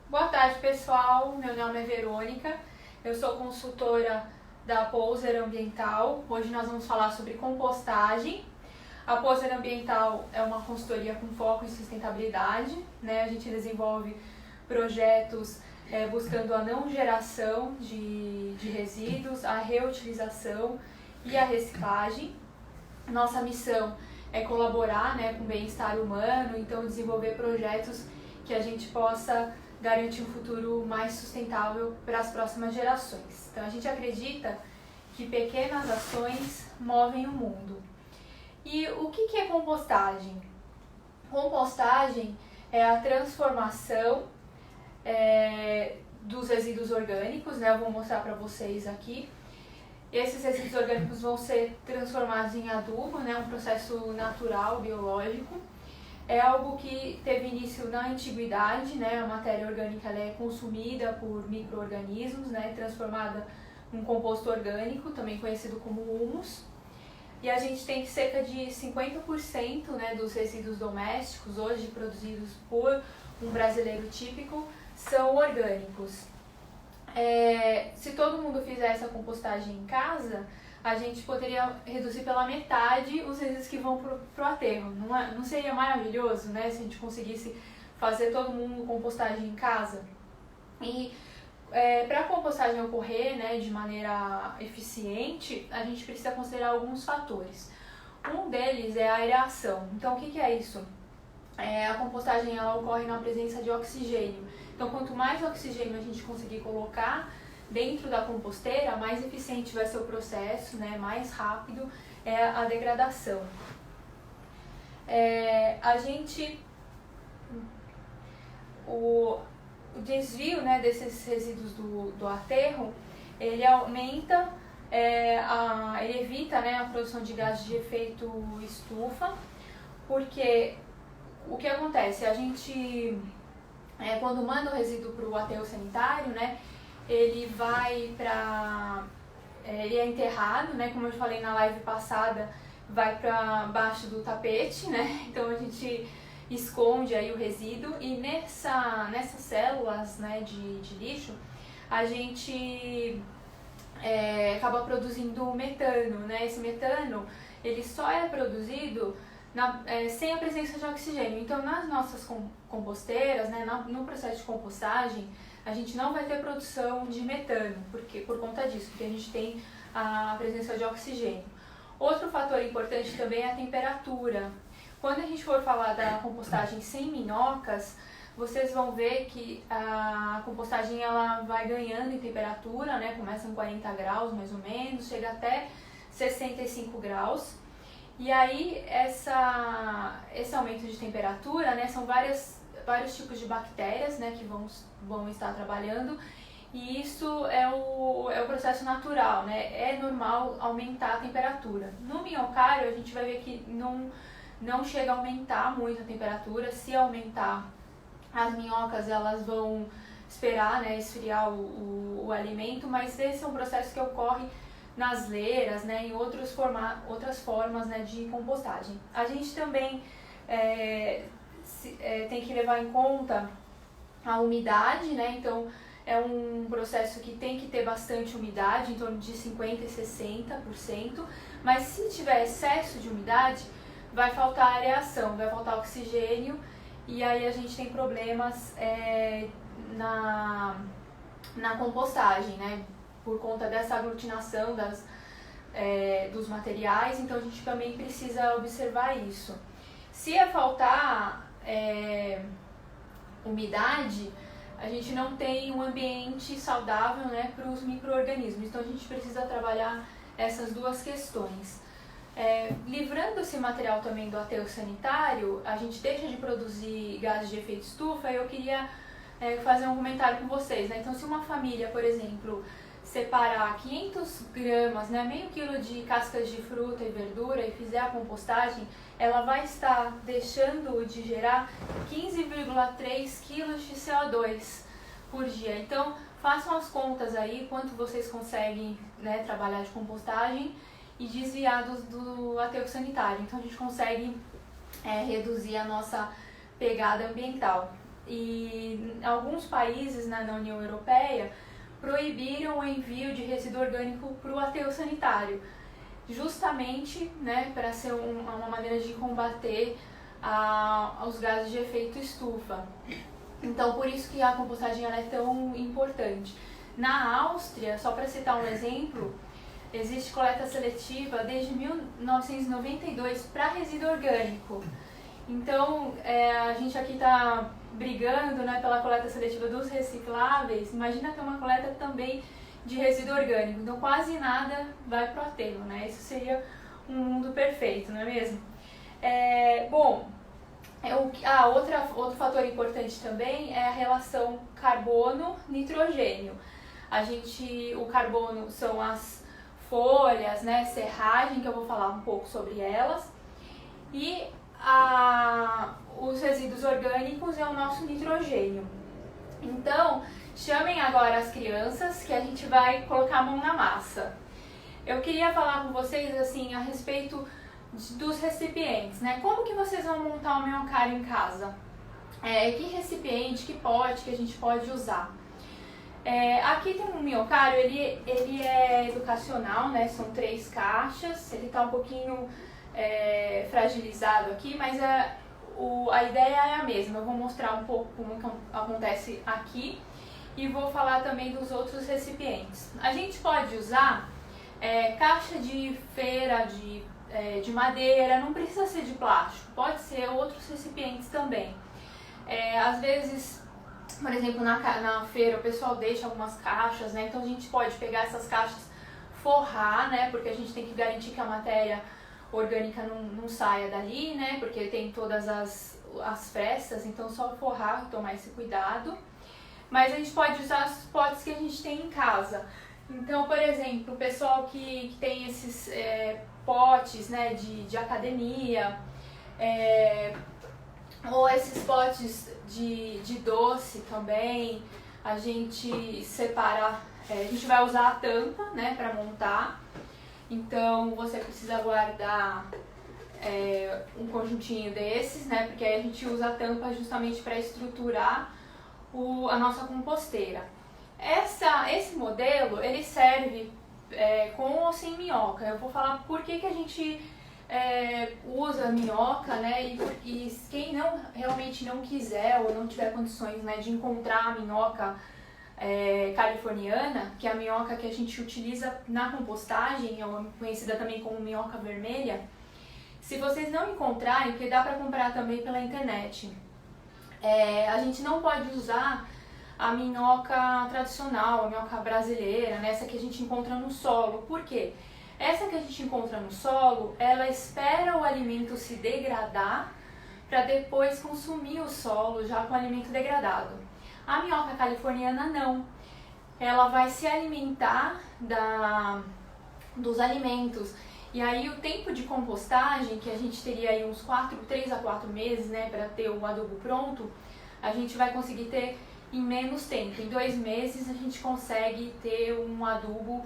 Boa tarde, pessoal. Meu nome é Verônica, eu sou consultora da Poser Ambiental. Hoje nós vamos falar sobre compostagem. A Poser Ambiental é uma consultoria com foco em sustentabilidade, né? A gente desenvolve projetos buscando a não geração de resíduos, a reutilização e a reciclagem. Nossa missão é colaborar, né, com o bem-estar humano, então desenvolver projetos que a gente possa garantir um futuro mais sustentável para as próximas gerações. Então a gente acredita que pequenas ações movem o mundo. E o que é compostagem? Compostagem é a transformação dos resíduos orgânicos, né? Eu vou mostrar para vocês aqui. Esses resíduos orgânicos vão ser transformados em adubo, né? Um processo natural, biológico. É algo que teve início na antiguidade, né? A matéria orgânica ela é consumida por micro-organismos, né? Transformada num composto orgânico, também conhecido como humus. E a gente tem cerca de 50%, né, dos resíduos domésticos, hoje produzidos por um brasileiro típico, são orgânicos. Se todo mundo fizer essa compostagem em casa, a gente poderia reduzir pela metade os resíduos que vão para o aterro. Não seria maravilhoso, né, se a gente conseguisse fazer todo mundo compostagem em casa? E para a compostagem ocorrer, né, de maneira eficiente, a gente precisa considerar alguns fatores. Um deles é a aeração. Então, o que é isso? A compostagem ela ocorre na presença de oxigênio. Então, quanto mais oxigênio a gente conseguir colocar dentro da composteira, mais eficiente vai ser o processo, né? Mais rápido é a degradação. O desvio, né, desses resíduos do aterro, ele aumenta, ele evita, né, a produção de gases de efeito estufa, porque o que acontece? A gente, quando manda o resíduo para o aterro sanitário, né, ele vai ele é enterrado, né, como eu falei na live passada, vai para baixo do tapete, né, então a gente esconde aí o resíduo e nessas células, né, de lixo, a gente acaba produzindo metano, né, esse metano, ele só é produzido sem a presença de oxigênio. Então, nas nossas composteiras, né, no processo de compostagem, a gente não vai ter produção de metano, por conta disso, porque a gente tem a presença de oxigênio. Outro fator importante também é a temperatura. Quando a gente for falar da compostagem sem minhocas, vocês vão ver que a compostagem ela vai ganhando em temperatura, né, começa em 40 graus mais ou menos, chega até 65 graus. E aí, esse aumento de temperatura, né, são vários tipos de bactérias, né, que vão estar trabalhando, e isso é o processo natural, né, é normal aumentar a temperatura. No minhocário, a gente vai ver que não chega a aumentar muito a temperatura. Se aumentar, as minhocas elas vão esperar, né, esfriar o alimento, mas esse é um processo que ocorre nas leiras, né, em outras formas, né, de compostagem. A gente também tem que levar em conta a umidade, né, então é um processo que tem que ter bastante umidade, em torno de 50% e 60%, mas se tiver excesso de umidade, vai faltar areação, vai faltar oxigênio, e aí a gente tem problemas na compostagem, né, por conta dessa aglutinação dos materiais, então a gente também precisa observar isso. Se faltar umidade, a gente não tem um ambiente saudável, né, para os micro-organismos, então a gente precisa trabalhar essas duas questões. Livrando esse material também do aterro sanitário, a gente deixa de produzir gases de efeito estufa, e eu queria fazer um comentário com vocês, né? Então, se uma família, por exemplo, separar 500 gramas, né, meio quilo de cascas de fruta e verdura e fizer a compostagem, ela vai estar deixando de gerar 15,3 quilos de CO2 por dia. Então, façam as contas aí, quanto vocês conseguem, né, trabalhar de compostagem e desviar do aterro sanitário. Então, a gente consegue reduzir a nossa pegada ambiental. e alguns países na União Europeia proibiram o envio de resíduo orgânico para o aterro sanitário, justamente, né, para ser uma maneira de combater os gases de efeito estufa. Então, por isso que a compostagem ela é tão importante. Na Áustria, só para citar um exemplo, existe coleta seletiva desde 1992 para resíduo orgânico. Então, a gente aqui está brigando, né, pela coleta seletiva dos recicláveis. Imagina ter uma coleta também de resíduo orgânico. Então, quase nada vai para o aterro, né? Isso seria um mundo perfeito, não é mesmo? Outro fator importante também é a relação carbono-nitrogênio. O carbono são as folhas, né, serragem, que eu vou falar um pouco sobre elas, e os resíduos orgânicos é o nosso nitrogênio. Então, chamem agora as crianças que a gente vai colocar a mão na massa. Eu queria falar com vocês assim a respeito dos recipientes, né? Como que vocês vão montar o minhocário em casa? Que recipiente, que pote que a gente pode usar? Aqui tem um minhocário, ele é educacional, né? São 3 caixas, ele está um pouquinho fragilizado aqui, mas a ideia é a mesma. Eu vou mostrar um pouco como que acontece aqui e vou falar também dos outros recipientes. A gente pode usar caixa de feira, de madeira, não precisa ser de plástico, pode ser outros recipientes também. Às vezes, por exemplo, na feira o pessoal deixa algumas caixas, né? Então a gente pode pegar essas caixas, forrar, né? Porque a gente tem que garantir que a matéria orgânica não saia dali, né? Porque tem todas as frestas, então só forrar, tomar esse cuidado. Mas a gente pode usar os potes que a gente tem em casa. Então, por exemplo, o pessoal que tem esses potes, né, de academia, ou esses potes de doce também, a gente separa, a gente vai usar a tampa, né, para montar. Então você precisa guardar um conjuntinho desses, né, porque aí a gente usa a tampa justamente para estruturar a nossa composteira. Esse modelo, ele serve com ou sem minhoca. Eu vou falar por que a gente usa minhoca, né? E quem realmente não quiser ou não tiver condições, né, de encontrar a minhoca californiana, que é a minhoca que a gente utiliza na compostagem, conhecida também como minhoca vermelha, se vocês não encontrarem, porque dá para comprar também pela internet, a gente não pode usar a minhoca tradicional, a minhoca brasileira, né, essa que a gente encontra no solo. Por quê? Essa que a gente encontra no solo, ela espera o alimento se degradar para depois consumir o solo já com o alimento degradado. A minhoca californiana não. Ela vai se alimentar dos alimentos. E aí o tempo de compostagem, que a gente teria aí uns 3 a 4 meses, né, para ter o adubo pronto, a gente vai conseguir ter em menos tempo. Em 2 meses a gente consegue ter um adubo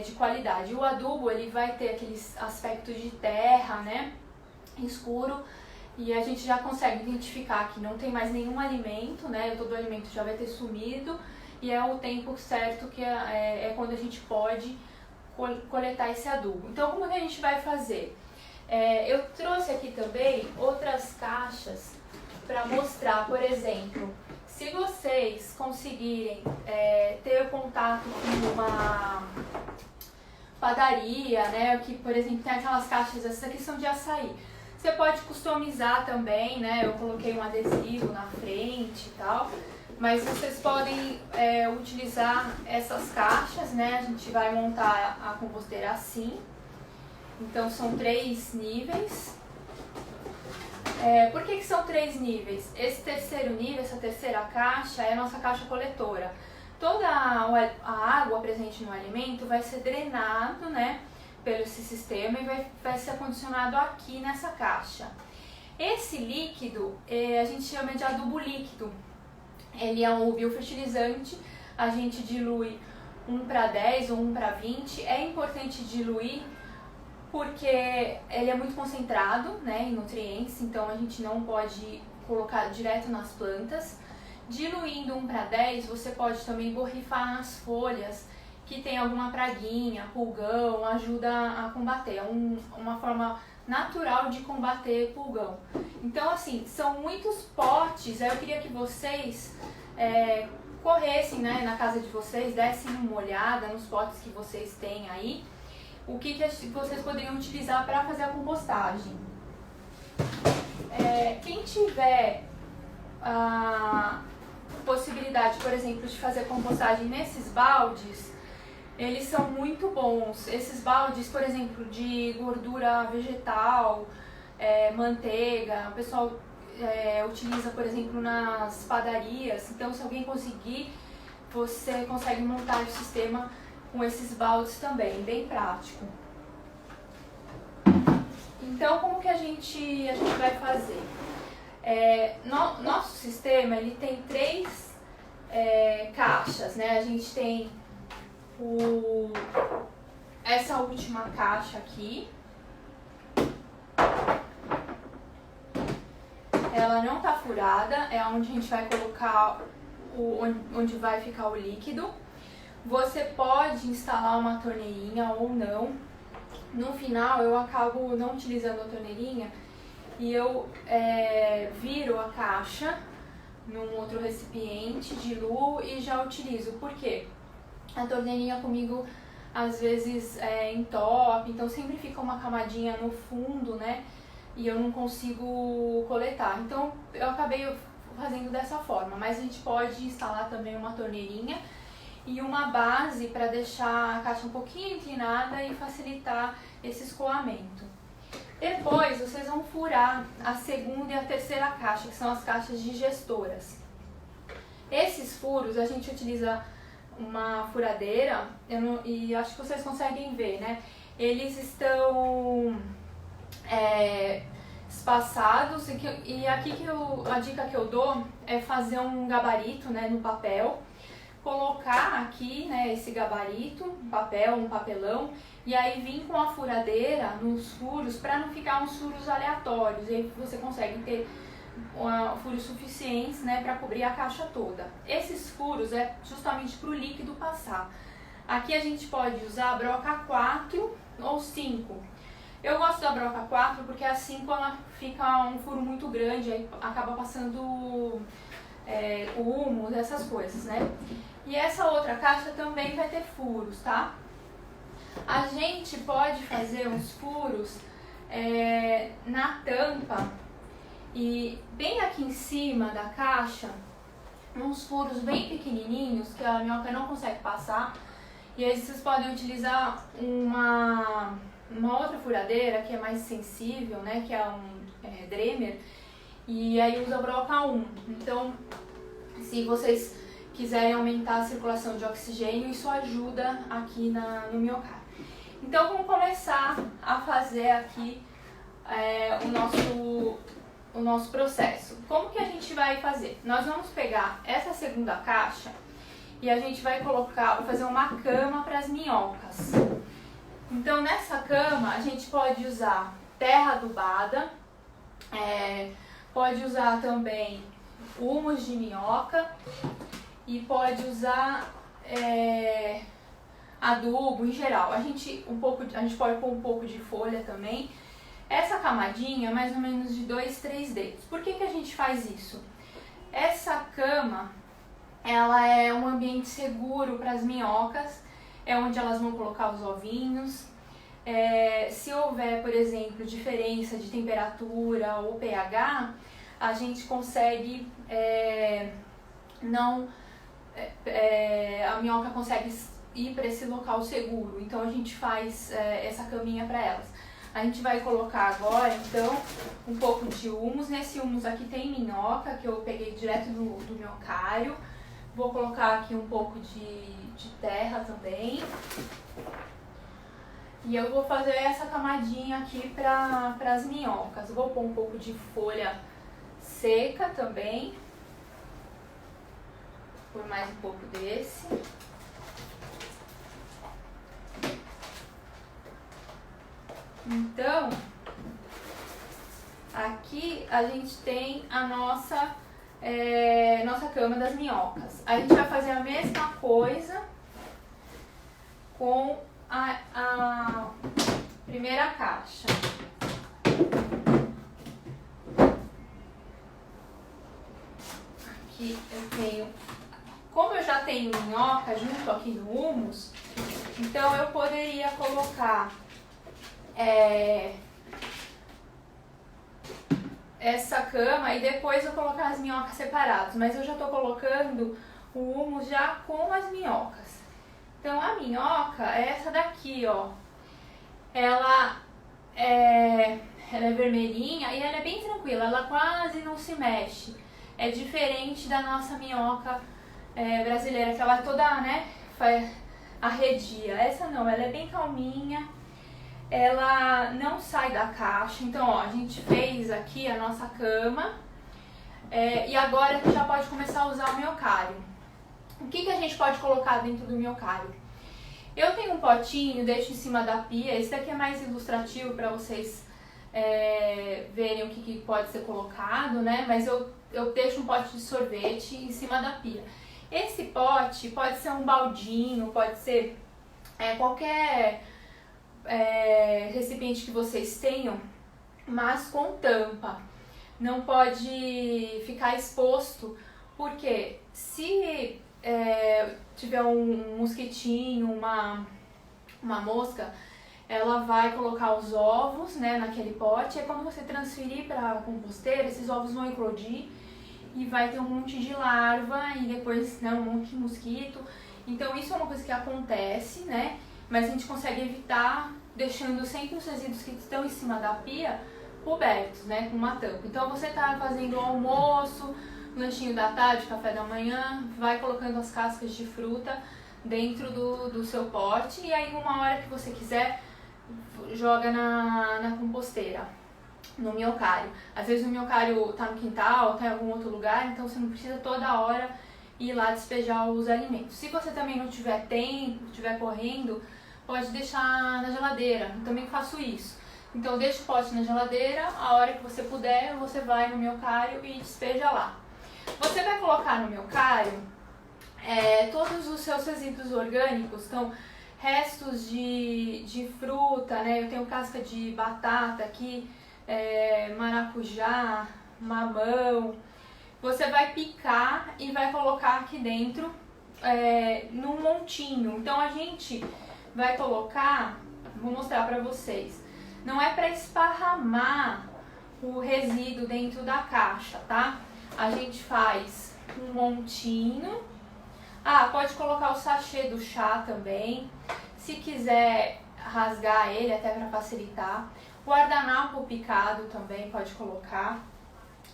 de qualidade. O adubo, ele vai ter aqueles aspectos de terra, né, escuro, e a gente já consegue identificar que não tem mais nenhum alimento, né, todo o alimento já vai ter sumido, e é o tempo certo que é quando a gente pode coletar esse adubo. Então, como que a gente vai fazer? Eu trouxe aqui também outras caixas para mostrar, por exemplo, se vocês conseguirem ter contato com uma padaria, né, que, por exemplo, tem aquelas caixas, essas aqui são de açaí. Você pode customizar também, né, eu coloquei um adesivo na frente e tal, mas vocês podem utilizar essas caixas, né, a gente vai montar a composteira assim. Então são 3 níveis. Por que são 3 níveis? Esse terceiro nível, essa terceira caixa, é a nossa caixa coletora. Toda a água presente no alimento vai ser drenado, né, pelo esse sistema e vai ser acondicionado aqui nessa caixa. Esse líquido a gente chama de adubo líquido. Ele é um biofertilizante, a gente dilui 1:10 ou 1:20. É importante diluir porque ele é muito concentrado, né, em nutrientes, então a gente não pode colocar direto nas plantas. Diluindo 1:10, você pode também borrifar nas folhas que tem alguma praguinha, pulgão, ajuda a combater. É uma forma natural de combater pulgão. Então, assim, são muitos potes. Eu queria que vocês corressem, né, na casa de vocês, dessem uma olhada nos potes que vocês têm aí, o que vocês poderiam utilizar para fazer a compostagem. Quem tiver a possibilidade, por exemplo, de fazer compostagem nesses baldes, eles são muito bons. Esses baldes, por exemplo, de gordura vegetal, manteiga, o pessoal utiliza, por exemplo, nas padarias. Então, se alguém conseguir, você consegue montar o sistema com esses baldes também, bem prático. Então, como que a gente vai fazer? Nosso sistema, ele tem 3 caixas, né? A gente tem essa última caixa aqui. Ela não tá furada, é onde a gente vai colocar onde vai ficar o líquido. Você pode instalar uma torneirinha ou não. No final eu acabo não utilizando a torneirinha e eu viro a caixa num outro recipiente, diluo e já utilizo. Por quê? A torneirinha comigo às vezes entope, então sempre fica uma camadinha no fundo, né? E eu não consigo coletar. Então eu acabei fazendo dessa forma, mas a gente pode instalar também uma torneirinha e uma base para deixar a caixa um pouquinho inclinada e facilitar esse escoamento. Depois vocês vão furar a segunda e a terceira caixa, que são as caixas digestoras. Esses furos a gente utiliza uma furadeira, e acho que vocês conseguem ver, né? Eles estão espaçados e aqui a dica que eu dou é fazer um gabarito, né, no papel, colocar aqui, né, esse gabarito, um papelão, e aí vir com a furadeira nos furos para não ficar uns furos aleatórios, e aí você consegue ter furos suficientes, né, para cobrir a caixa toda. Esses furos é justamente para o líquido passar. Aqui a gente pode usar a broca 4 ou 5. Eu gosto da broca 4 porque a 5 ela fica um furo muito grande, aí acaba passando humus, essas coisas, né? E essa outra caixa também vai ter furos, tá? A gente pode fazer uns furos na tampa e bem aqui em cima da caixa, uns furos bem pequenininhos que a minhoca não consegue passar. E aí vocês podem utilizar uma outra furadeira que é mais sensível, né, que é um Dremer, e aí usa a broca 1. Então, se vocês quiserem aumentar a circulação de oxigênio, isso ajuda aqui no miocárdio. Então, vamos começar a fazer aqui o nosso processo. Como que a gente vai fazer? Nós vamos pegar essa segunda caixa e a gente vai fazer uma cama para as minhocas. Então, nessa cama, a gente pode usar terra adubada, pode usar também humus de minhoca e pode usar adubo em geral. A gente pode pôr um pouco de folha também. Essa camadinha é mais ou menos de 2, 3 dedos. Por que a gente faz isso? Essa cama, ela é um ambiente seguro para as minhocas, é onde elas vão colocar os ovinhos. Se houver, por exemplo, diferença de temperatura ou pH, a gente consegue a minhoca consegue ir para esse local seguro. Então a gente faz essa caminha para elas. A gente vai colocar agora, então, um pouco de humus. Nesse humus aqui tem minhoca, que eu peguei direto do miocário. Vou colocar aqui um pouco de terra também. E eu vou fazer essa camadinha aqui para as minhocas. Vou pôr um pouco de folha seca também. Vou pôr mais um pouco desse. Então, aqui a gente tem a nossa nossa cama das minhocas. A gente vai fazer a mesma coisa com a primeira caixa. Aqui eu tenho, como eu já tenho minhoca junto aqui no humus, então eu poderia colocar essa cama e depois eu colocar as minhocas separadas, mas eu já estou colocando o humus já com as minhocas. Então a minhoca é essa daqui, ó. Ela é vermelhinha e ela é bem tranquila, ela quase não se mexe. É diferente da nossa minhoca brasileira, que ela é toda, né, arredia. Essa não, ela é bem calminha, ela não sai da caixa. Então, ó, a gente fez aqui a nossa cama e agora a gente já pode começar a usar o minhocário. O que a gente pode colocar dentro do minhocário? Eu tenho um potinho, deixo em cima da pia. Esse daqui é mais ilustrativo para vocês verem o que pode ser colocado, né? Mas eu deixo um pote de sorvete em cima da pia. Esse pote pode ser um baldinho, pode ser qualquer recipiente que vocês tenham, mas com tampa. Não pode ficar exposto, porque se tiver um mosquitinho, uma mosca, ela vai colocar os ovos, né, naquele pote, e quando você transferir para a composteira, esses ovos vão eclodir e vai ter um monte de larva e depois, né, um monte de mosquito. Então isso é uma coisa que acontece, né, mas a gente consegue evitar deixando sempre os resíduos que estão em cima da pia cobertos, né, com uma tampa. Então você está fazendo o almoço, lanchinho da tarde, café da manhã, vai colocando as cascas de fruta dentro do seu pote e aí uma hora que você quiser joga na composteira, no minhocário. Às vezes o minhocário tá no quintal, tá em algum outro lugar, então você não precisa toda hora ir lá despejar os alimentos. Se você também não tiver tempo, estiver correndo, pode deixar na geladeira. Eu também faço isso. Então deixa o pote na geladeira, a hora que você puder, você vai no minhocário e despeja lá. Você vai colocar no minhocário todos os seus resíduos orgânicos, então restos de fruta, né? Eu tenho casca de batata aqui, maracujá, mamão. Você vai picar e vai colocar aqui dentro num montinho. Então a gente vai colocar, vou mostrar pra vocês, não é para esparramar o resíduo dentro da caixa, tá? A gente faz um montinho. Pode colocar o sachê do chá também, se quiser rasgar ele até para facilitar. Guardanapo picado também pode colocar.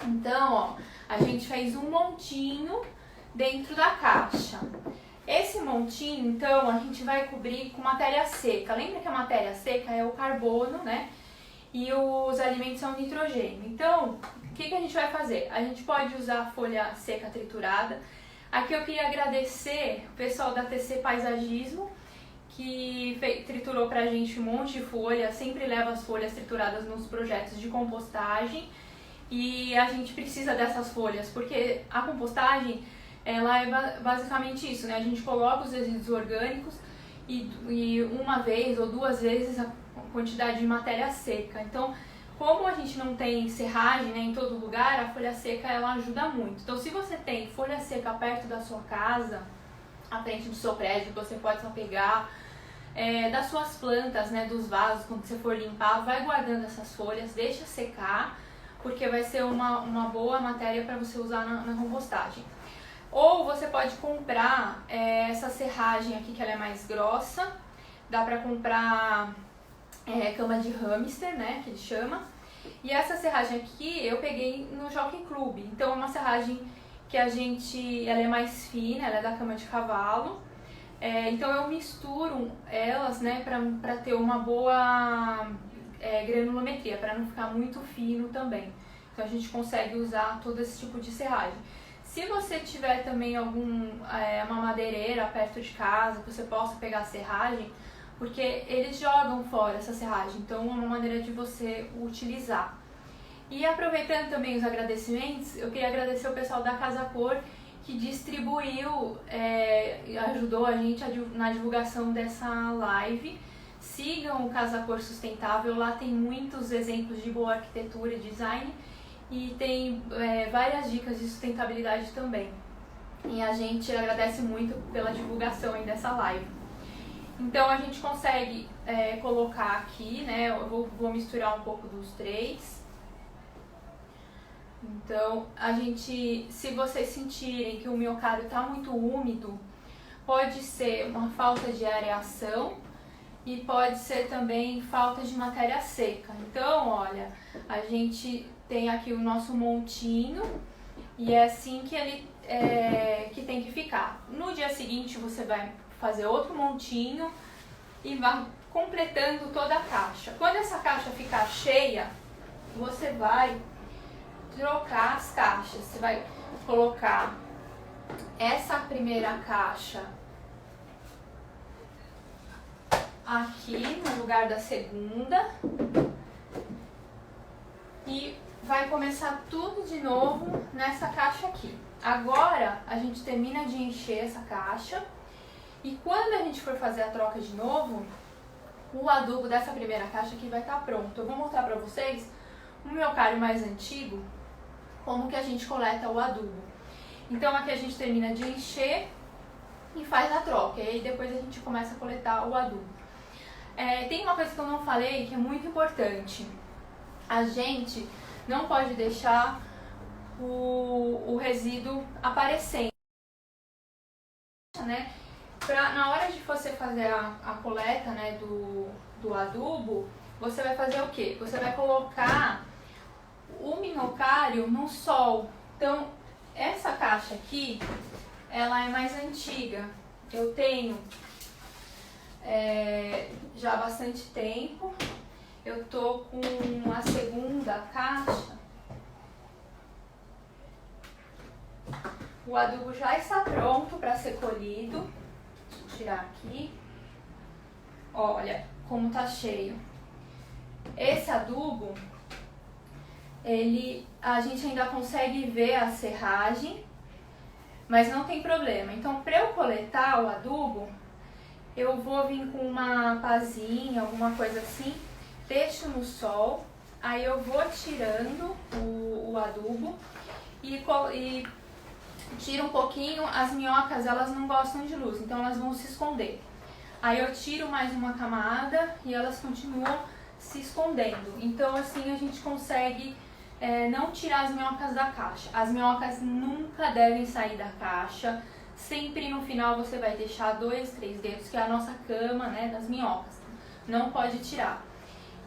Então, ó, a gente fez um montinho dentro da caixa. Esse montinho, então, a gente vai cobrir com matéria seca. Lembra que a matéria seca é o carbono, né? E os alimentos são nitrogênio. Então, o que a gente vai fazer? A gente pode usar folha seca triturada. Aqui eu queria agradecer o pessoal da TC Paisagismo, que triturou pra gente um monte de folha, sempre leva as folhas trituradas nos projetos de compostagem. E a gente precisa dessas folhas, porque a compostagem, ela é basicamente isso, né? A gente coloca os resíduos orgânicos e uma vez ou duas vezes a quantidade de matéria seca. Então, como a gente não tem serragem, né, em todo lugar, a folha seca ela ajuda muito. Então, se você tem folha seca perto da sua casa, à frente do seu prédio, você pode só pegar das suas plantas, né, dos vasos, quando você for limpar, vai guardando essas folhas, deixa secar, porque vai ser uma boa matéria para você usar na compostagem. Ou você pode comprar essa serragem aqui, que ela é mais grossa, dá para comprar cama de hamster, né, que ele chama. E essa serragem aqui eu peguei no Jockey Club. Então é uma serragem que ela é mais fina, ela é da cama de cavalo. Então eu misturo elas, né, pra ter uma boa granulometria, para não ficar muito fino também. Então a gente consegue usar todo esse tipo de serragem. Se você tiver também uma madeireira perto de casa, que você possa pegar a serragem, porque eles jogam fora essa serragem, então é uma maneira de você utilizar. E aproveitando também os agradecimentos, eu queria agradecer o pessoal da Casa Cor que distribuiu, ajudou a gente na divulgação dessa live. Sigam o Casa Cor Sustentável, lá tem muitos exemplos de boa arquitetura e design e tem várias dicas de sustentabilidade também. E a gente agradece muito pela divulgação aí dessa live. Então a gente consegue colocar aqui, né? Eu vou misturar um pouco dos três. Então, se vocês sentirem que o miocárdio está muito úmido, pode ser uma falta de areação e pode ser também falta de matéria seca. Então, olha, a gente tem aqui o nosso montinho e é assim que ele que tem que ficar. No dia seguinte você vai fazer outro montinho e vai completando toda a caixa. Quando essa caixa ficar cheia, você vai trocar as caixas. Você vai colocar essa primeira caixa aqui no lugar da segunda e vai começar tudo de novo nessa caixa aqui. Agora a gente termina de encher essa caixa e quando a gente for fazer a troca de novo, o adubo dessa primeira caixa aqui vai estar pronto. Eu vou mostrar para vocês um miocárdio mais antigo, como que a gente coleta o adubo. Então aqui a gente termina de encher e faz a troca, e aí depois a gente começa a coletar o adubo. Tem uma coisa que eu não falei que é muito importante. A gente não pode deixar o resíduo aparecendo, né? Na hora de você fazer a coleta, né, do adubo, você vai fazer o quê? Você vai colocar o minhocário no sol. Então, essa caixa aqui, ela é mais antiga. Eu tenho já há bastante tempo. Eu tô com a segunda caixa. O adubo já está pronto para ser colhido. Deixa eu tirar aqui. Olha como tá cheio. Esse adubo, a gente ainda consegue ver a serragem, mas não tem problema. Então, para eu coletar o adubo, eu vou vir com uma pazinha, alguma coisa assim, deixo no sol, aí eu vou tirando o adubo e tiro um pouquinho. As minhocas, elas não gostam de luz, então elas vão se esconder. Aí eu tiro mais uma camada e elas continuam se escondendo. Então assim a gente consegue não tirar as minhocas da caixa. As minhocas nunca devem sair da caixa. Sempre no final você vai deixar 2, 3 dedos, que é a nossa cama, né, das minhocas. Não pode tirar.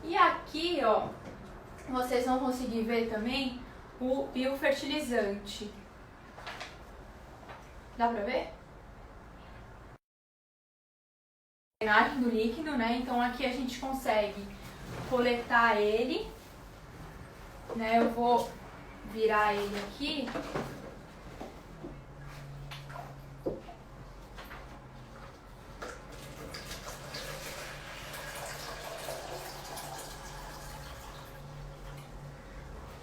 E aqui, ó, vocês vão conseguir ver também o biofertilizante. Dá pra ver? A drenagem do líquido, né? Então aqui a gente consegue coletar ele, né? Eu vou virar ele aqui.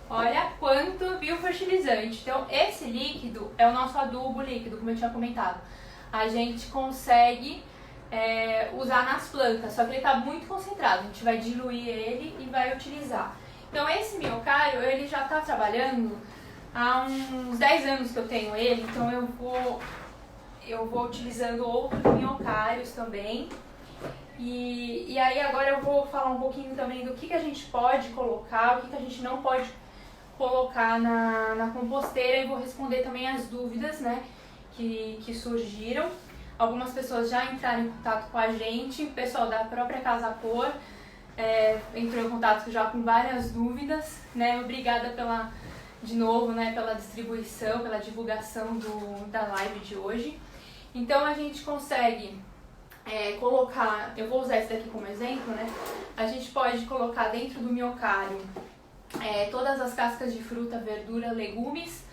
Olha quanto biofertilizante. Então esse líquido é o nosso adubo líquido, como eu tinha comentado. A gente consegue usar nas plantas, só que ele está muito concentrado. A gente vai diluir ele e vai utilizar. Então esse miocário, ele já está trabalhando há uns 10 anos que eu tenho ele, então eu vou utilizando outros miocários também. E aí agora eu vou falar um pouquinho também do que a gente pode colocar, o que a gente não pode colocar na composteira, e vou responder também as dúvidas, né, que surgiram. Algumas pessoas já entraram em contato com a gente, o pessoal da própria Casa Cor entrou em contato já com várias dúvidas, né? Obrigada de novo, né, pela distribuição, pela divulgação da live de hoje. Então a gente consegue colocar, eu vou usar esse daqui como exemplo, né? A gente pode colocar dentro do miocário todas as cascas de fruta, verdura, legumes,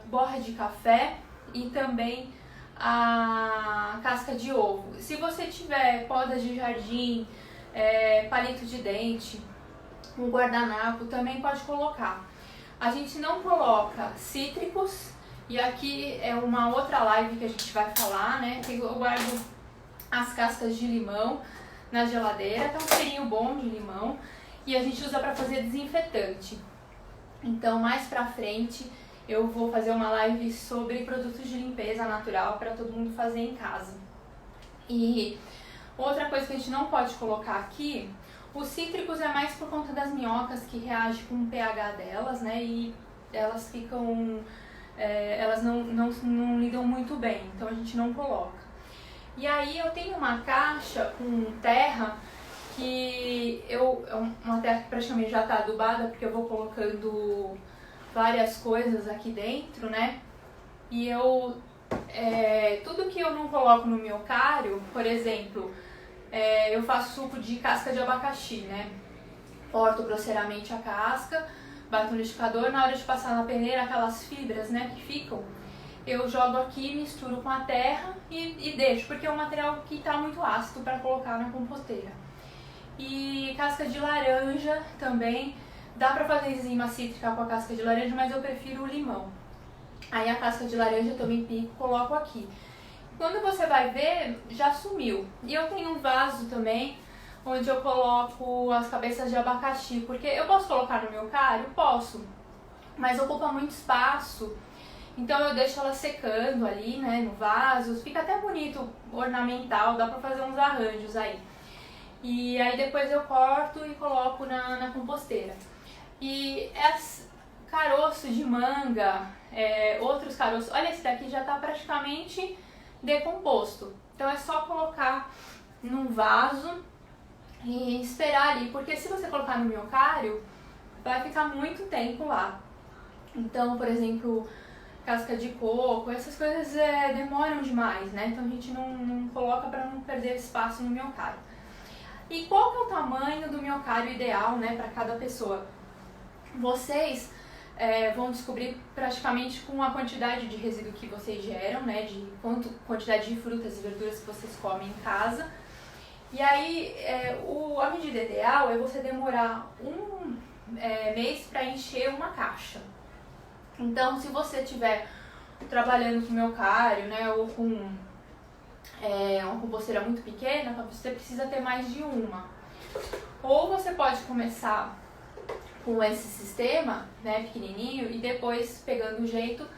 borra de café e também a casca de ovo. Se você tiver podas de jardim, palito de dente, um guardanapo também pode colocar. A gente não coloca cítricos, e aqui é uma outra live que a gente vai falar, né? Eu guardo as cascas de limão na geladeira, tem um cheirinho bom de limão, e a gente usa para fazer desinfetante. Então, mais pra frente, eu vou fazer uma live sobre produtos de limpeza natural para todo mundo fazer em casa. E outra coisa que a gente não pode colocar aqui, os cítricos é mais por conta das minhocas que reagem com o pH delas, né? E elas ficam, elas não lidam muito bem, então a gente não coloca. E aí eu tenho uma caixa com terra que é uma terra que praticamente já está adubada, porque eu vou colocando várias coisas aqui dentro, né? E tudo que eu não coloco no miocário, por exemplo, eu faço suco de casca de abacaxi, né? Corto grosseiramente a casca, bato no liquidificador, na hora de passar na peneira, aquelas fibras, né, que ficam, eu jogo aqui, misturo com a terra e deixo, porque é um material que está muito ácido para colocar na composteira. E casca de laranja também, dá pra fazer enzima cítrica com a casca de laranja, mas eu prefiro o limão. Aí a casca de laranja eu também pico, coloco aqui. Quando você vai ver, já sumiu. E eu tenho um vaso também, onde eu coloco as cabeças de abacaxi, porque eu posso colocar no miocário? Posso, mas ocupa muito espaço. Então eu deixo ela secando ali, né, no vaso, fica até bonito, ornamental, dá pra fazer uns arranjos aí. E aí depois eu corto e coloco na composteira. E caroço de manga, outros caroços, olha, esse daqui já tá praticamente decomposto. Então é só colocar num vaso e esperar ali, porque se você colocar no miocário, vai ficar muito tempo lá. Então, por exemplo, casca de coco, essas coisas demoram demais, né? Então a gente não coloca para não perder espaço no miocário. E qual que é o tamanho do miocário ideal, né, para cada pessoa? Vocês vão descobrir praticamente com a quantidade de resíduo que vocês geram, né, de quantidade de frutas e verduras que vocês comem em casa. E aí, a medida ideal é você demorar um mês para encher uma caixa. Então, se você estiver trabalhando com miocário, né, ou com uma composteira muito pequena, você precisa ter mais de uma. Ou você pode começar com esse sistema, né, pequenininho, e depois, pegando o jeito,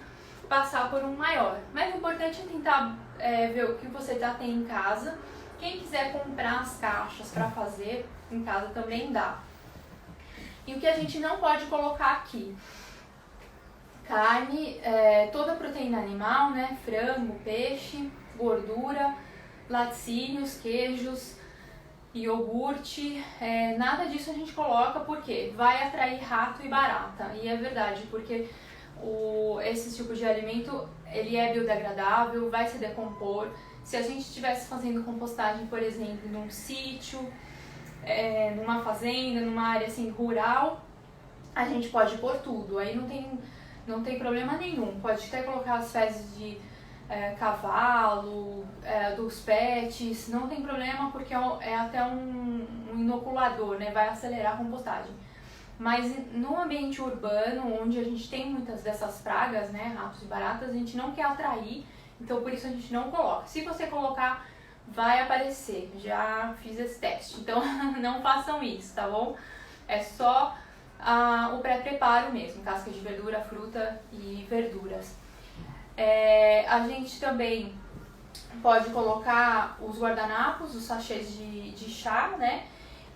passar por um maior. Mas o importante é tentar ver o que você já tem em casa. Quem quiser comprar as caixas para fazer em casa também dá. E o que a gente não pode colocar aqui? Carne, toda proteína animal, né, frango, peixe, gordura, laticínios, queijos, iogurte, nada disso a gente coloca porque vai atrair rato e barata. E é verdade, porque esse tipo de alimento, ele é biodegradável, vai se decompor. Se a gente estivesse fazendo compostagem, por exemplo, num sítio, numa fazenda, numa área assim rural, a gente pode pôr tudo, aí não tem problema nenhum. Pode até colocar as fezes de cavalo, dos pets, não tem problema porque é até um inoculador, né? Vai acelerar a compostagem. Mas no ambiente urbano, onde a gente tem muitas dessas pragas, né, ratos e baratas, a gente não quer atrair, então por isso a gente não coloca. Se você colocar, vai aparecer, já fiz esse teste, então não façam isso, tá bom? É só o pré-preparo mesmo, casca de verdura, fruta e verduras. A gente também pode colocar os guardanapos, os sachês de chá, né?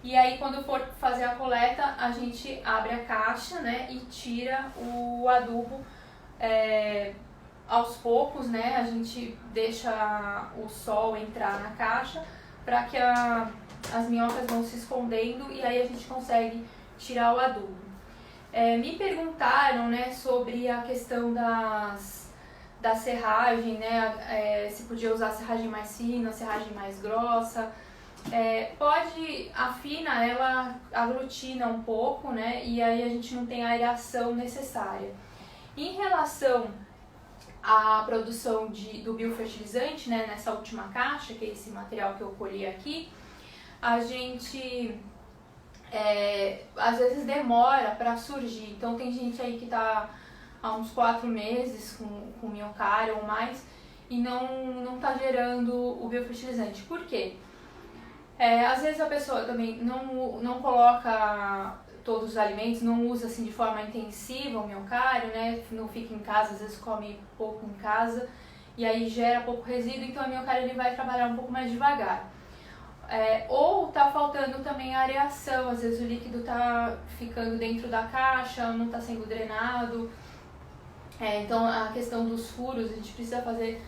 E aí quando for fazer a coleta, a gente abre a caixa, né? E tira o adubo aos poucos, né? A gente deixa o sol entrar na caixa para que as minhocas vão se escondendo e aí a gente consegue tirar o adubo. Me perguntaram, né, sobre a questão da serragem, né, se podia usar serragem mais fina, serragem mais grossa. Afina, ela aglutina um pouco, né, e aí a gente não tem a aeração necessária. Em relação à produção do biofertilizante, né, nessa última caixa, que é esse material que eu colhi aqui, a gente às vezes demora para surgir. Então tem gente aí que está há uns 4 meses com minhocário ou mais e não está gerando o biofertilizante. Por quê? Às vezes a pessoa também não coloca todos os alimentos, não usa assim de forma intensiva o minhocário, né? Não fica em casa, às vezes come pouco em casa e aí gera pouco resíduo, então o minhocário ele vai trabalhar um pouco mais devagar. Ou tá faltando também a areação, às vezes o líquido tá ficando dentro da caixa, não tá sendo drenado. Então a questão dos furos, a gente precisa fazer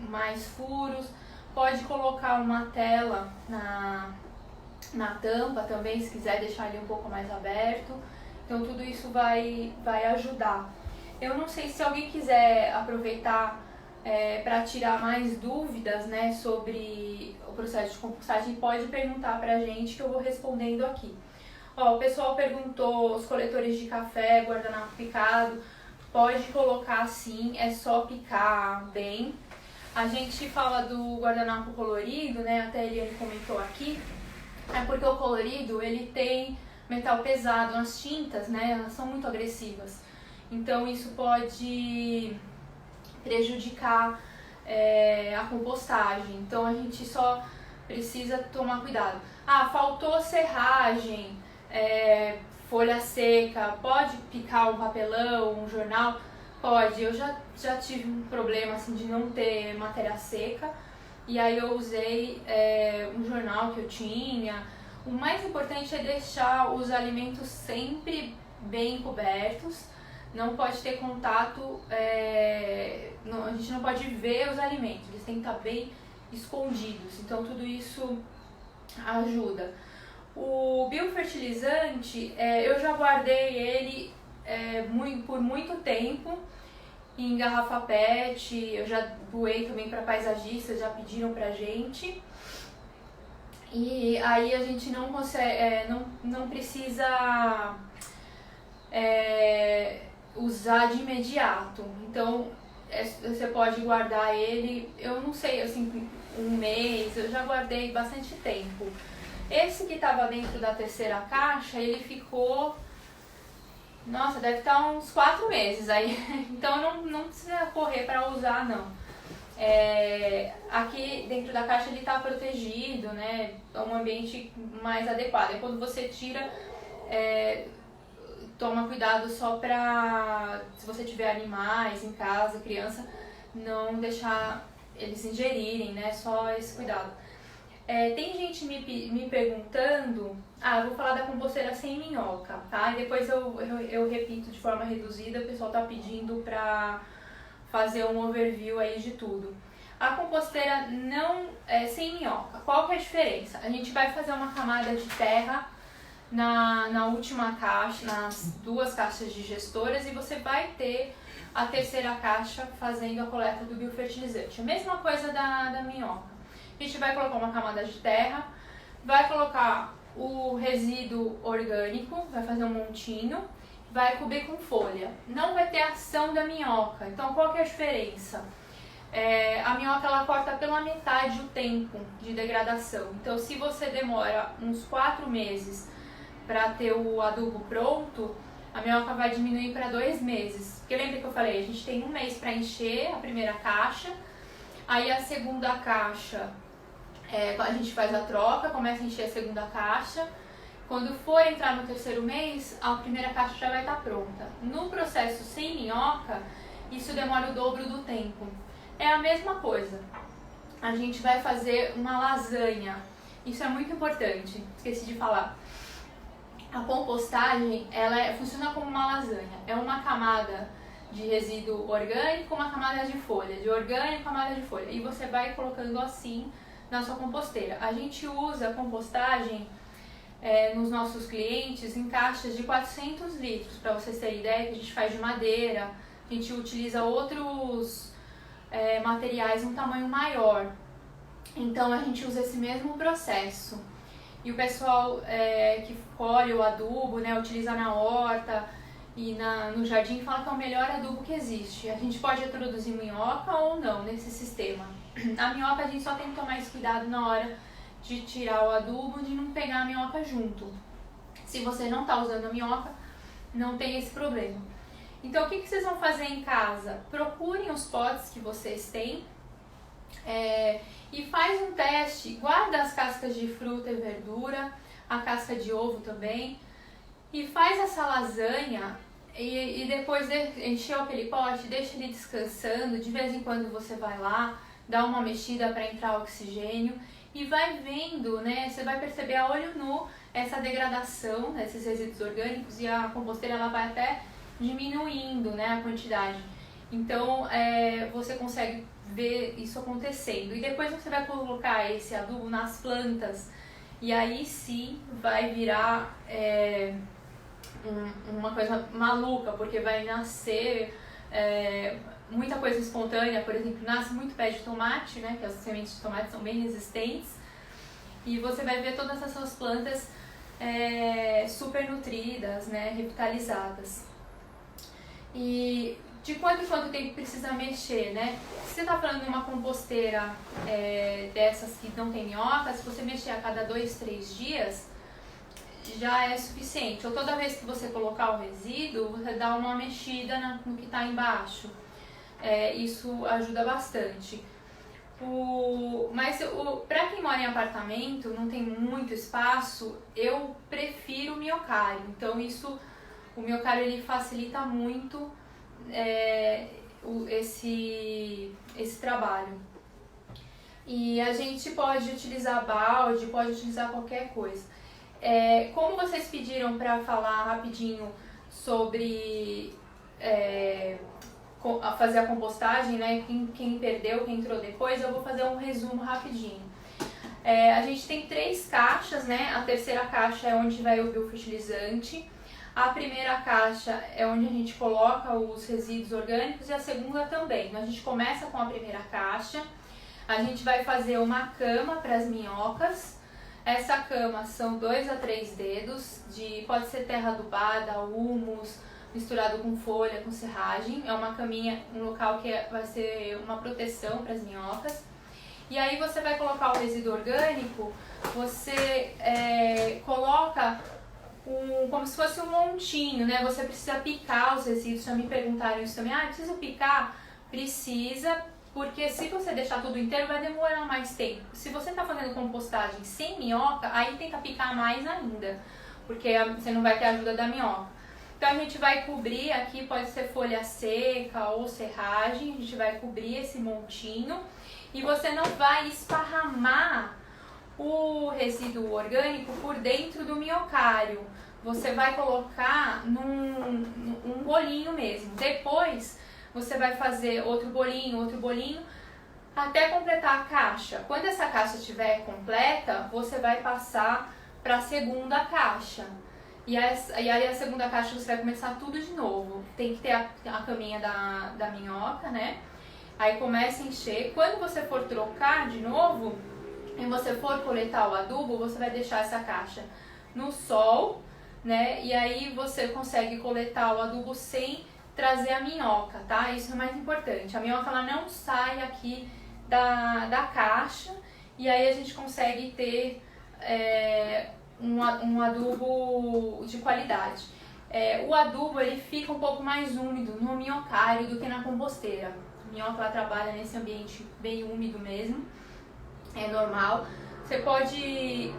mais furos. Pode colocar uma tela na tampa também, se quiser deixar ele um pouco mais aberto. Então tudo isso vai ajudar. Eu não sei se alguém quiser aproveitar para tirar mais dúvidas, né, sobre o processo de compostagem, pode perguntar pra gente que eu vou respondendo aqui. O pessoal perguntou os coletores de café, guardanapo picado. Pode colocar sim, é só picar bem. A gente fala do guardanapo colorido, né? Até a Eliane comentou aqui. Porque o colorido, ele tem metal pesado nas tintas, né? Elas são muito agressivas. Então isso pode prejudicar a compostagem. Então a gente só precisa tomar cuidado. Faltou serragem, folha seca, pode picar um papelão, um jornal? Pode. Eu já tive um problema assim de não ter matéria seca e aí eu usei um jornal que eu tinha. O mais importante é deixar os alimentos sempre bem cobertos. Não pode ter contato, a gente não pode ver os alimentos, eles têm que estar bem escondidos, então tudo isso ajuda. O biofertilizante, eu já guardei ele por muito tempo em garrafa PET, eu já doei também para paisagistas, já pediram pra gente. E aí a gente não consegue, não precisa usar de imediato. Então você pode guardar ele, eu não sei, assim, 1 mês, eu já guardei bastante tempo. Esse que estava dentro da terceira caixa, ele ficou, nossa, deve estar uns 4 meses aí, então não precisa correr para usar não. Aqui dentro da caixa ele está protegido, né, é um ambiente mais adequado. E quando você tira, toma cuidado só para, se você tiver animais em casa, criança, não deixar eles ingerirem, né, só esse cuidado. Tem gente me perguntando, eu vou falar da composteira sem minhoca, tá? E depois eu repito de forma reduzida, o pessoal tá pedindo pra fazer um overview aí de tudo. A composteira não sem minhoca, qual que é a diferença? A gente vai fazer uma camada de terra na última caixa, nas 2 caixas digestoras, e você vai ter a terceira caixa fazendo a coleta do biofertilizante. A mesma coisa da minhoca. A gente vai colocar uma camada de terra, vai colocar o resíduo orgânico, vai fazer um montinho, vai cobrir com folha. Não vai ter ação da minhoca. Então qual que é a diferença? A minhoca ela corta pela metade o tempo de degradação. Então se você demora uns 4 meses para ter o adubo pronto, a minhoca vai diminuir para 2 meses. Porque lembra que eu falei, a gente tem 1 mês para encher a primeira caixa, aí a segunda caixa, a gente faz a troca, começa a encher a segunda caixa. Quando for entrar no terceiro mês, a primeira caixa já vai estar pronta. No processo sem minhoca, isso demora o dobro do tempo. É a mesma coisa. A gente vai fazer uma lasanha. Isso é muito importante, esqueci de falar. A compostagem, ela funciona como uma lasanha. É uma camada de resíduo orgânico, uma camada de folha. De orgânico, camada de folha. E você vai colocando assim na sua composteira. A gente usa a compostagem nos nossos clientes em caixas de 400 litros, para vocês terem ideia, que a gente faz de madeira, a gente utiliza outros materiais um tamanho maior. Então a gente usa esse mesmo processo. E o pessoal que colhe o adubo, né, utiliza na horta e no jardim, fala que é o melhor adubo que existe. A gente pode introduzir minhoca ou não nesse sistema. A minhoca a gente só tem que tomar esse cuidado na hora de tirar o adubo, de não pegar a minhoca junto. Se você não está usando a minhoca, não tem esse problema. Então, o que vocês vão fazer em casa? Procurem os potes que vocês têm e faz um teste. Guarda as cascas de fruta e verdura, a casca de ovo também, e faz essa lasanha e depois encheu aquele pote, deixa ele descansando. De vez em quando você vai lá, dá uma mexida para entrar oxigênio e vai vendo, né? Você vai perceber a olho nu essa degradação, né, esses resíduos orgânicos, e a composteira ela vai até diminuindo, né, a quantidade. Então você consegue ver isso acontecendo. E depois você vai colocar esse adubo nas plantas e aí sim vai virar uma coisa maluca, porque vai nascer muita coisa espontânea. Por exemplo, nasce muito pé de tomate, né, que as sementes de tomate são bem resistentes, e você vai ver todas essas plantas super nutridas, né, revitalizadas. E de quanto em quanto tempo precisa mexer, né? Se você está falando de uma composteira dessas que não tem minhoca, se você mexer a cada 2, 3 dias, já é suficiente. Ou toda vez que você colocar o resíduo, você dá uma mexida no que está embaixo. Isso ajuda bastante. Mas para quem mora em apartamento, não tem muito espaço, eu prefiro o miocário. Então o miocário ele facilita muito esse trabalho. E a gente pode utilizar balde, pode utilizar qualquer coisa. Como vocês pediram para falar rapidinho sobre fazer a compostagem, né? Quem perdeu, quem entrou depois, eu vou fazer um resumo rapidinho. A gente tem 3 caixas, né? A terceira caixa é onde vai o biofertilizante. A primeira caixa é onde a gente coloca os resíduos orgânicos e a segunda também. Então, a gente começa com a primeira caixa, a gente vai fazer uma cama para as minhocas. Essa cama são 2 a 3 dedos, pode ser terra adubada, humus, misturado com folha, com serragem. É uma caminha, um local que vai ser uma proteção para as minhocas. E aí você vai colocar o resíduo orgânico, você coloca como se fosse um montinho, né? Você precisa picar os resíduos. Já me perguntaram isso também. Precisa picar? Precisa, porque se você deixar tudo inteiro vai demorar mais tempo. Se você está fazendo compostagem sem minhoca, aí tenta picar mais ainda, porque você não vai ter a ajuda da minhoca. Então a gente vai cobrir aqui, pode ser folha seca ou serragem, a gente vai cobrir esse montinho e você não vai esparramar o resíduo orgânico por dentro do miocário. Você vai colocar num bolinho mesmo. Depois você vai fazer outro bolinho, até completar a caixa. Quando essa caixa estiver completa, você vai passar para a segunda caixa. E aí a segunda caixa você vai começar tudo de novo. Tem que ter a caminha da minhoca, né? Aí começa a encher. Quando você for trocar de novo e você for coletar o adubo, você vai deixar essa caixa no sol, né? E aí você consegue coletar o adubo sem trazer a minhoca, tá? Isso é mais importante. A minhoca ela não sai aqui da caixa e aí a gente consegue ter um adubo de qualidade. O adubo ele fica um pouco mais úmido no minhocário do que na composteira. A minhoca ela trabalha nesse ambiente bem úmido mesmo, é normal. Você pode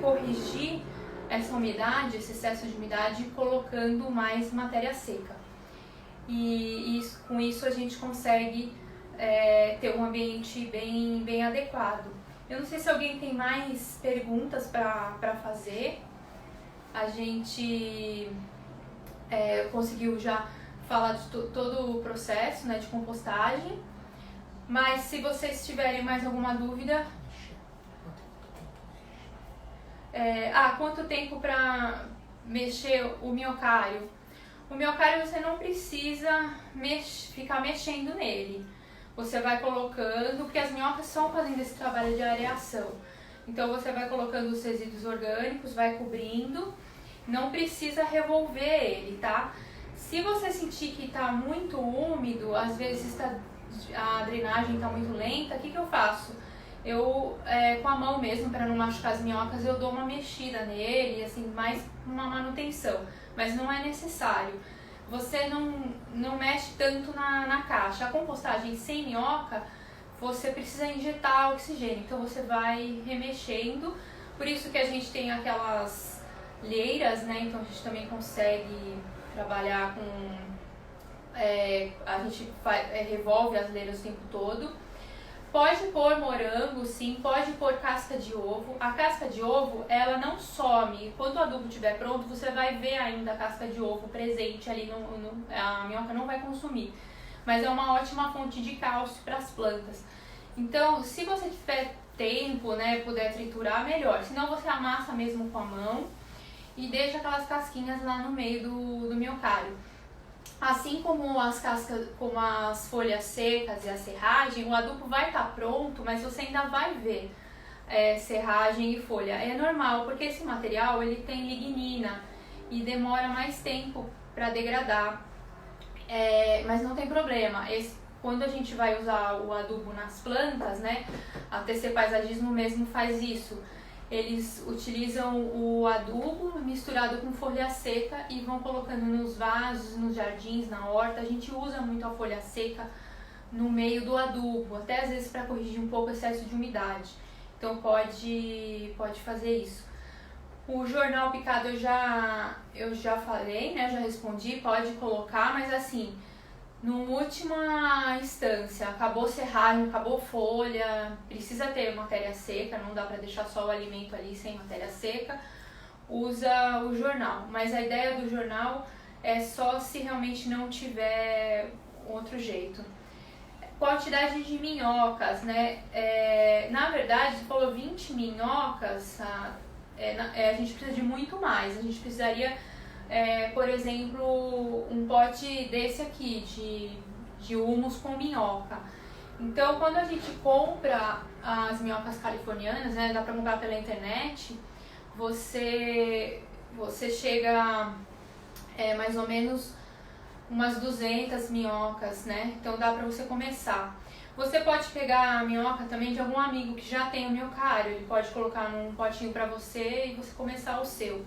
corrigir essa umidade, esse excesso de umidade, colocando mais matéria seca. E com isso a gente consegue ter um ambiente bem adequado. Eu não sei se alguém tem mais perguntas para fazer. A gente conseguiu já falar de todo o processo, né, de compostagem. Mas se vocês tiverem mais alguma dúvida... quanto tempo para mexer o miocário? O miocário você não precisa ficar mexendo nele. Você vai colocando, porque as minhocas estão fazendo esse trabalho de areação. Então você vai colocando os resíduos orgânicos, vai cobrindo, não precisa revolver ele, tá? Se você sentir que está muito úmido, às vezes a drenagem está muito lenta, o que eu faço? com a mão mesmo, para não machucar as minhocas, eu dou uma mexida nele, assim, mais uma manutenção, mas não é necessário. Você não mexe tanto na caixa. A compostagem sem minhoca, você precisa injetar oxigênio, então você vai remexendo, por isso que a gente tem aquelas leiras, né? Então a gente também consegue trabalhar com... a gente revolve as leiras o tempo todo. Pode pôr morango, sim, pode pôr casca de ovo. A casca de ovo, ela não some. Quando o adubo estiver pronto, você vai ver ainda a casca de ovo presente ali, a minhoca não vai consumir. Mas é uma ótima fonte de cálcio para as plantas. Então, se você tiver tempo, né, puder triturar, melhor. Senão você amassa mesmo com a mão e deixa aquelas casquinhas lá no meio do minhocário. Assim como as cascas, como as folhas secas e a serragem, o adubo vai estar pronto, mas você ainda vai ver serragem e folha. É normal, porque esse material ele tem lignina e demora mais tempo para degradar, mas não tem problema. Quando a gente vai usar o adubo nas plantas, né, a TC Paisagismo mesmo faz isso. Eles utilizam o adubo misturado com folha seca e vão colocando nos vasos, nos jardins, na horta. A gente usa muito a folha seca no meio do adubo, até às vezes para corrigir um pouco o excesso de umidade. Então pode fazer isso. O jornal picado eu já falei, né? Já respondi, pode colocar, mas assim, numa última instância, acabou serragem, acabou folha, precisa ter matéria seca, não dá para deixar só o alimento ali sem matéria seca, usa o jornal. Mas a ideia do jornal é só se realmente não tiver outro jeito. Quantidade de minhocas, né? Na verdade, você falou 20 minhocas, a gente precisa de muito mais. A gente precisaria... por exemplo, um pote desse aqui, de humus com minhoca. Então, quando a gente compra as minhocas californianas, né, dá pra comprar pela internet, você chega mais ou menos umas 200 minhocas, né? Então dá pra você começar. Você pode pegar a minhoca também de algum amigo que já tem o minhocário, ele pode colocar num potinho pra você e você começar o seu.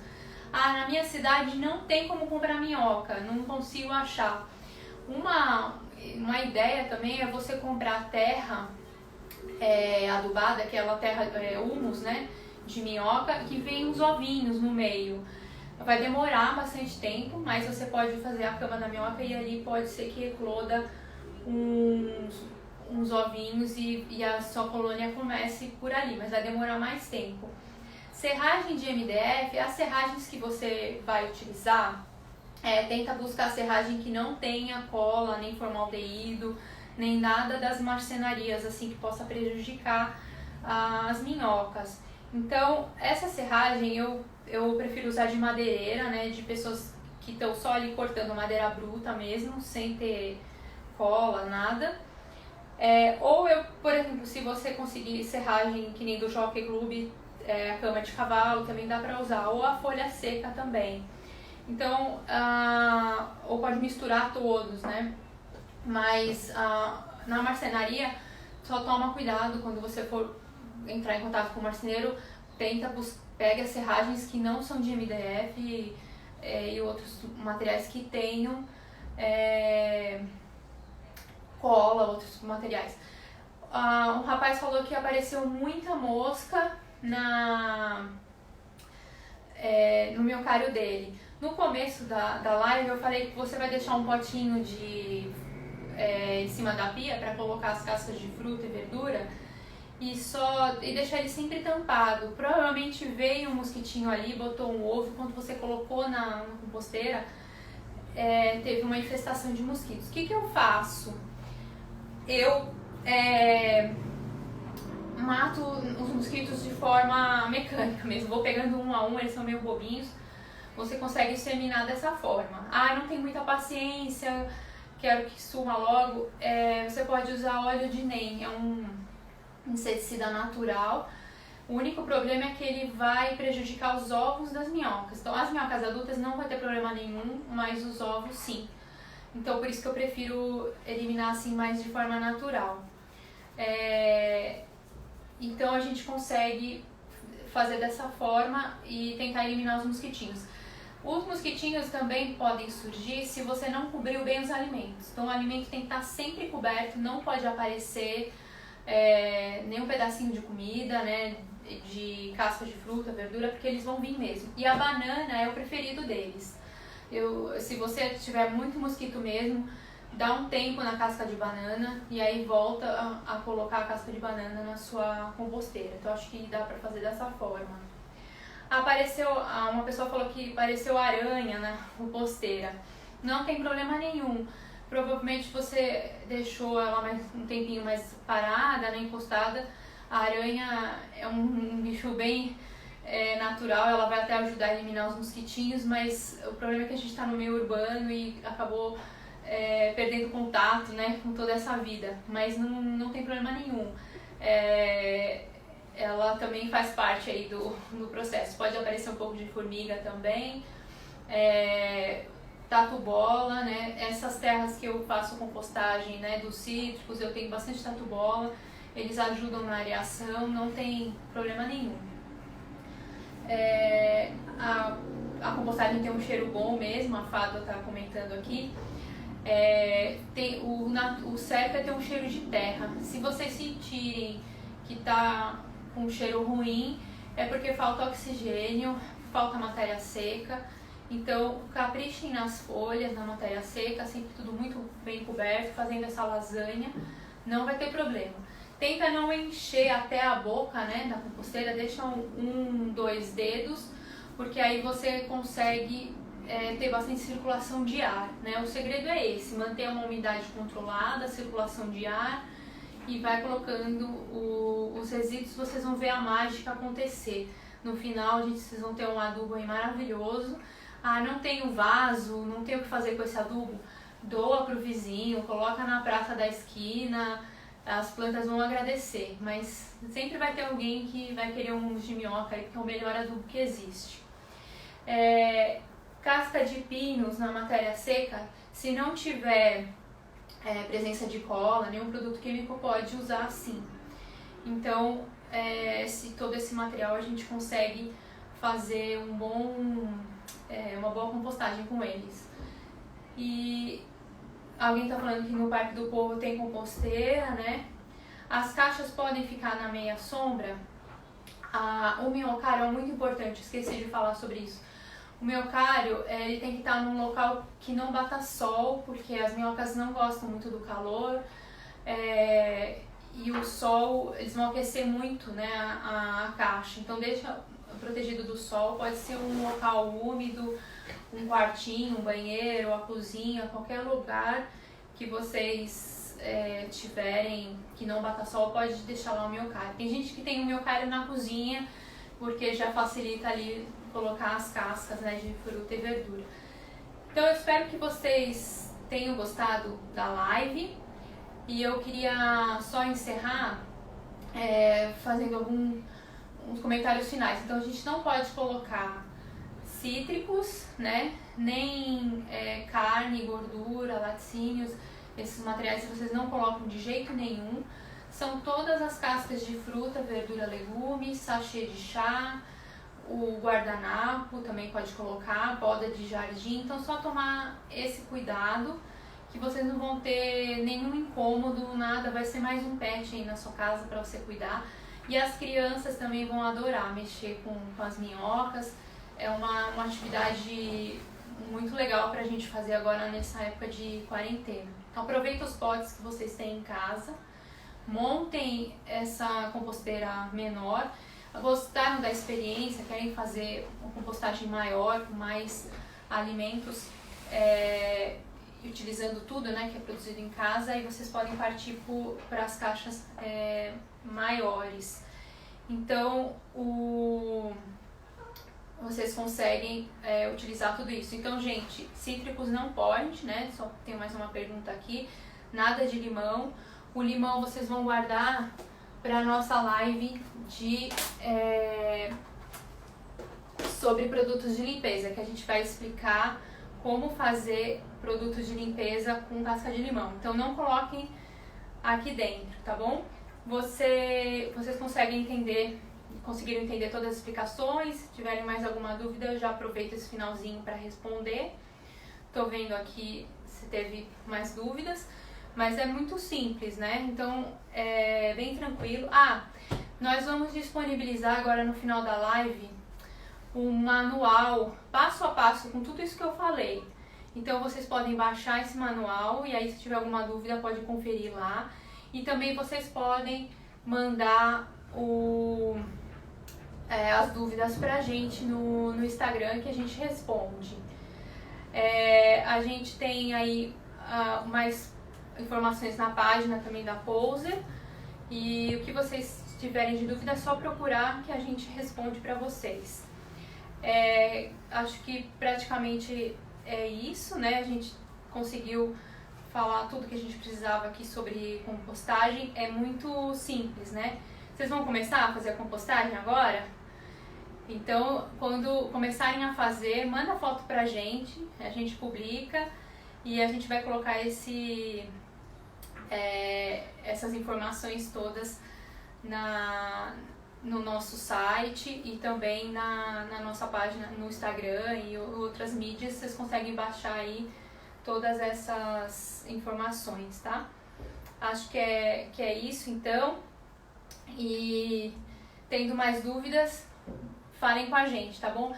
Na minha cidade não tem como comprar minhoca, não consigo achar. Uma ideia também é você comprar terra adubada, aquela terra humus, né, de minhoca, que vem uns ovinhos no meio. Vai demorar bastante tempo, mas você pode fazer a cama da minhoca e ali pode ser que ecloda uns ovinhos e a sua colônia comece por ali, mas vai demorar mais tempo. Serragem de MDF, as serragens que você vai utilizar, tenta buscar serragem que não tenha cola, nem formaldeído, nem nada das marcenarias assim que possa prejudicar as minhocas. Então, essa serragem eu prefiro usar de madeireira, né, de pessoas que estão só ali cortando madeira bruta mesmo, sem ter cola, nada. Ou por exemplo, se você conseguir serragem que nem do Jockey Club, a cama de cavalo também dá para usar, ou a folha seca também. Então, ou pode misturar todos, né? Mas na marcenaria, só toma cuidado quando você for entrar em contato com o marceneiro, pega serragens que não são de MDF e outros materiais que tenham cola, outros materiais. Um rapaz falou que apareceu muita mosca no minhocário dele. No começo da live eu falei que você vai deixar um potinho em cima da pia para colocar as cascas de fruta e verdura e deixar ele sempre tampado. Provavelmente veio um mosquitinho ali, botou um ovo, quando você colocou na composteira teve uma infestação de mosquitos. O que eu faço? Eu mato os mosquitos de forma mecânica mesmo, vou pegando um a um, eles são meio bobinhos, você consegue exterminar dessa forma. Não tem muita paciência, quero que suma logo, você pode usar óleo de NEM, é um inseticida natural. O único problema é que ele vai prejudicar os ovos das minhocas. Então as minhocas adultas não vai ter problema nenhum, mas os ovos sim. Então por isso que eu prefiro eliminar assim mais de forma natural. E Então a gente consegue fazer dessa forma e tentar eliminar os mosquitinhos. Os mosquitinhos também podem surgir se você não cobriu bem os alimentos. Então o alimento tem que estar sempre coberto, não pode aparecer nenhum pedacinho de comida, né, de casca de fruta, verdura, porque eles vão vir mesmo. E a banana é o preferido deles. Se você tiver muito mosquito mesmo, dá um tempo na casca de banana e aí volta a colocar a casca de banana na sua composteira. Então acho que dá pra fazer dessa forma. Uma pessoa falou que apareceu aranha na composteira. Não tem problema nenhum. Provavelmente você deixou ela um tempinho mais parada, né, encostada. A aranha é um bicho bem natural, ela vai até ajudar a eliminar os mosquitinhos, mas o problema é que a gente está no meio urbano e acabou perdendo contato, né, com toda essa vida. Mas não tem problema nenhum. Ela também faz parte aí do processo. Pode aparecer um pouco de formiga também. Tatu-bola, né? Essas terras que eu faço compostagem, né, dos cítricos, eu tenho bastante tatu-bola, eles ajudam na areação, não tem problema nenhum. A compostagem tem um cheiro bom mesmo, a Fábio está comentando aqui. O certo é ter um cheiro de terra. Se vocês sentirem que está com um cheiro ruim, é porque falta oxigênio, falta matéria seca. Então, caprichem nas folhas, na matéria seca, sempre tudo muito bem coberto, fazendo essa lasanha, não vai ter problema. Tenta não encher até a boca, né, da composteira, deixa 2 dedos, porque aí você consegue ter bastante circulação de ar, né? O segredo é esse, manter uma umidade controlada, circulação de ar, e vai colocando os resíduos, vocês vão ver a mágica acontecer. No final, vocês vão ter um adubo aí maravilhoso. Não tenho vaso, não tenho o que fazer com esse adubo, doa pro vizinho, coloca na praça da esquina, as plantas vão agradecer, mas sempre vai ter alguém que vai querer um de minhoca aí, porque é o melhor adubo que existe. Casca de pinos na matéria seca, se não tiver presença de cola, nenhum produto químico, pode usar sim. Então, todo esse material a gente consegue fazer uma boa compostagem com eles. E alguém está falando que no Parque do Povo tem composteira, né? As caixas podem ficar na meia sombra. O minhocário é muito importante, esqueci de falar sobre isso. O minhocário, ele tem que estar num local que não bata sol, porque as minhocas não gostam muito do calor. E o sol, eles vão aquecer muito, né, a caixa. Então deixa protegido do sol, pode ser um local úmido, um quartinho, um banheiro, a cozinha, qualquer lugar que vocês tiverem que não bata sol, pode deixar lá o minhocário. Tem gente que tem o minhocário na cozinha, porque já facilita ali colocar as cascas, né, de fruta e verdura. Então eu espero que vocês tenham gostado da live e eu queria só encerrar fazendo uns comentários finais. Então a gente não pode colocar cítricos, né, nem carne, gordura, laticínios, esses materiais vocês não colocam de jeito nenhum. São todas as cascas de fruta, verdura, legumes, sachê de chá, o guardanapo também pode colocar, poda de jardim. Então só tomar esse cuidado que vocês não vão ter nenhum incômodo, nada, vai ser mais um pet aí na sua casa para você cuidar. E as crianças também vão adorar mexer com as minhocas. É uma atividade muito legal pra gente fazer agora nessa época de quarentena. Então aproveita os potes que vocês têm em casa, montem essa composteira menor. Gostaram da experiência, querem fazer uma compostagem maior, com mais alimentos, utilizando tudo, né, que é produzido em casa, e vocês podem partir para as caixas maiores. Então, vocês conseguem utilizar tudo isso. Então, gente, cítricos não pode, né? Só tem mais uma pergunta aqui. Nada de limão. O limão vocês vão guardar para a nossa live sobre produtos de limpeza, que a gente vai explicar como fazer produtos de limpeza com casca de limão. Então não coloquem aqui dentro, tá bom? vocês conseguiram entender todas as explicações. Se tiverem mais alguma dúvida, eu já aproveito esse finalzinho para responder. Estou vendo aqui se teve mais dúvidas, mas é muito simples, né? Então, é bem tranquilo. Nós vamos disponibilizar agora no final da live um manual passo a passo com tudo isso que eu falei. Então vocês podem baixar esse manual e aí se tiver alguma dúvida pode conferir lá. E também vocês podem mandar as dúvidas pra gente no Instagram que a gente responde. A gente tem aí mais informações na página também da Poser. E o que vocês tiverem de dúvida é só procurar que a gente responde pra vocês. Acho que praticamente é isso, né? A gente conseguiu falar tudo que a gente precisava aqui sobre compostagem. É muito simples, né? Vocês vão começar a fazer a compostagem agora? Então, quando começarem a fazer, manda foto pra gente, a gente publica e a gente vai colocar essas informações todas no nosso site e também na nossa página no Instagram e outras mídias. Vocês conseguem baixar aí todas essas informações, tá? Acho que é isso então. E tendo mais dúvidas, falem com a gente, tá bom?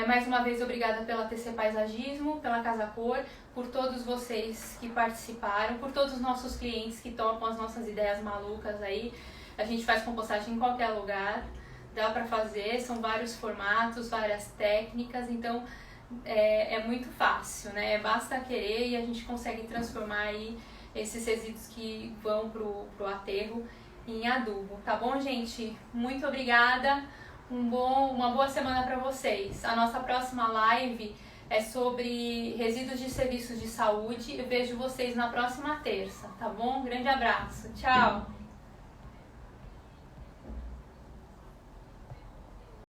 Mais uma vez, obrigada pela TC Paisagismo, pela Casa Cor, por todos vocês que participaram, por todos os nossos clientes que topam as nossas ideias malucas aí. A gente faz compostagem em qualquer lugar, dá pra fazer, são vários formatos, várias técnicas, então é muito fácil, né? Basta querer e a gente consegue transformar aí esses resíduos que vão pro aterro em adubo, tá bom, gente? Muito obrigada, uma boa semana pra vocês. A nossa próxima live é sobre resíduos de serviços de saúde. Eu vejo vocês na próxima terça, tá bom? Grande abraço, tchau!